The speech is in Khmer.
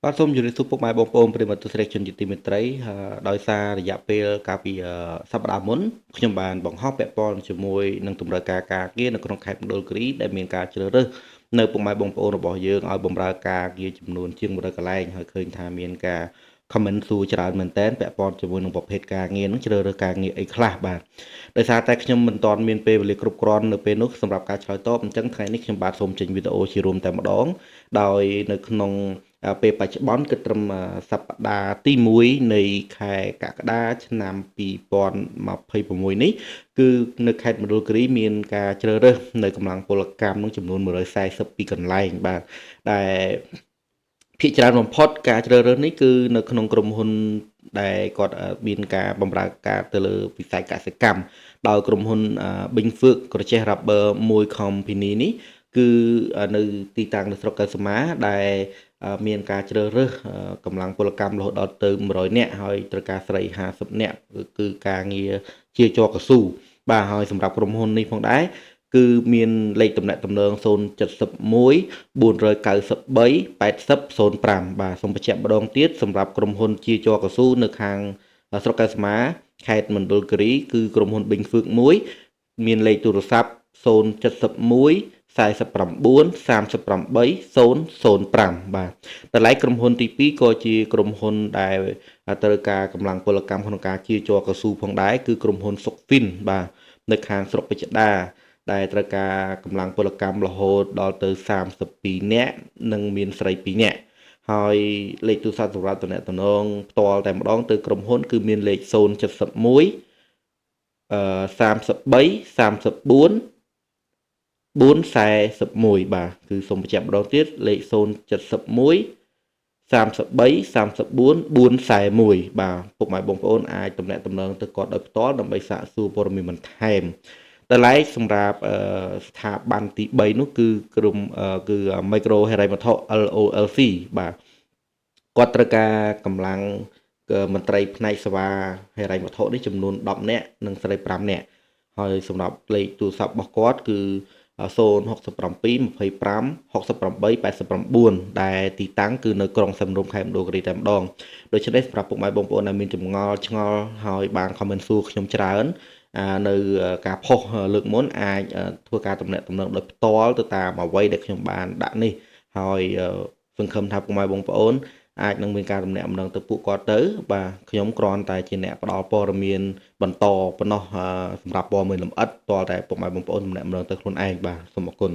បាទសូមជម្រាបសួរពុកម៉ែបងប្អូនប្រិយមិត្តទស្សនិកជនជាទីមេត្រីដោយសាររយៈពេលកាលពីសប្តាហ៍មុនខ្ញុំបានបង្ហោះពាក់ព័ន្ធជាមួយនឹងទម្រើការការងារនៅក្នុងខេត្តមណ្ឌលគិរីដែលមានការជ្រើសរើសនៅពុកម៉ែបងប្អូនរបស់យើងឲ្យបម្រើការងារចំនួនជាង100កន្លែងហើយឃើញថាមានការ comment សួរច្រើនមែនទែនពាក់ព័ន្ធជាមួយនឹងប្រភេទការងារនឹងជ្រើសរើសការងារអីខ្លះបាទដោយសារតែខ្ញុំមិនទាន់មានពេលវេលាគ្រប់គ្រាន់នៅពេលនោះសម្រាប់ការឆ្លើយតបអញ្ចឹងថ្ងៃនេះខ្ញុំបាទសូមចេញវីដេអូជារួមតែម្ដងដោយនៅក្នុងពេលបច្ចុប្បន្នគិតត្រឹមសប្តាហ៍ទី1នៃខែកក្កដាឆ្នាំ2026នេះគឺនៅខេត្តមណ្ឌលគិរីមានការជ្រើសរើសនៅកម្លាំងពលកម្មនឹងចំនួន142កន្លែងបាទដែលភាគច្រើនបំផុតការជ្រើសរើសនេះគឺនៅក្នុងក្រុមហ៊ុនដែលគាត់មានការបម្រើការទៅលើវិស័យកសិកម្មដោយក្រុមហ៊ុន Bingfirk Crochet Rubber មួយ company នេះគឺនៅទីតាំងនៅស្រុកកែវសមាដែលមានការជ្រើសរើសកម្លាំងពលកម្មរហូតដល់ទៅ100នាក់ហើយត្រូវការស្រី50នាក់គឺការងារជាចរកស៊ូបាទហើយសម្រាប់ក្រុមហ៊ុននេះផងដែរគឺមានលេខទំនាក់ទំនង071 493 8005បាទសូមបញ្ជាក់ម្ដងទៀតសម្រាប់ក្រុមហ៊ុនជាចរកស៊ូនៅខាងស្រុកកែវសមាខេត្តមណ្ឌលគិរីគឺក្រុមហ៊ុន Bingfirk មួយមានលេខទូរស័ព្ទ071 49 38 005បាទតម្លៃក្រុមហ៊ុនទី2ក៏ជាក្រុមហ៊ុនដែលត្រូវការកម្លាំងពលកម្មក្នុងការជាចរកស៊ូផងដែរគឺក្រុមហ៊ុនសុកហ្វីនបាទនៅខាងស្រុកពេជ្រដាដែលត្រូវការកម្លាំងពលកម្មរហូតដល់ទៅ32នាក់និងមានស្រី2នាក់ហើយលេខទូរស័ព្ទសម្រាប់តំណែងផ្ទាល់តែម្ដងទៅក្រុមហ៊ុនគឺមានលេខ071 33 34 441បាទគឺសូមបញ្ជាក់ម្ដងទៀតលេខ071 33 34 441បាទពុកម៉ែបងប្អូនអាចតំណែងទៅគាត់ដោយផ្ទាល់ដើម្បីសាកសួរព័ត៌មានបន្ថែមតម្លៃសម្រាប់ស្ថាប័នទី3នោះគឺក្រុមគឺ Micro ហិរញ្ញវត្ថុ LOLC បាទគាត់ត្រូវការកម្លាំងមន្ត្រីផ្នែកសេវាហិរញ្ញវត្ថុនេះចំនួន10នាក់និងស្រី5នាក់ហើយសម្រាប់លេខទូរស័ព្ទរបស់គាត់គឺ067 25 68 89ដែលទីតាំងគឺនៅក្រុងសំរុំខេត្តមណ្ឌលគិរីតែម្ដងដូច្នេះសម្រាប់ពុកម៉ែបងប្អូនដែលមានចម្ងល់ឆ្ងល់ហើយបាន comment សួរខ្ញុំច្រើននៅការផុសលើកមុនអាចធ្វើការតំណែងដោយផ្ទាល់ទៅតាមអ្វីដែលខ្ញុំបានដាក់នេះហើយសង្ឃឹមថាពុកម៉ែបងប្អូនអាចនឹងមានការតំណែងទៅពួកគាត់ទៅបាទខ្ញុំគ្រាន់តែជាអ្នកផ្ដល់ព័ត៌មានបន្តប៉ុណ្ណោះសម្រាប់ព័ត៌មានលម្អិតតតែពុកម៉ែបងប្អូនតំណែងទៅខ្លួនឯងបាទសូមអរគុណ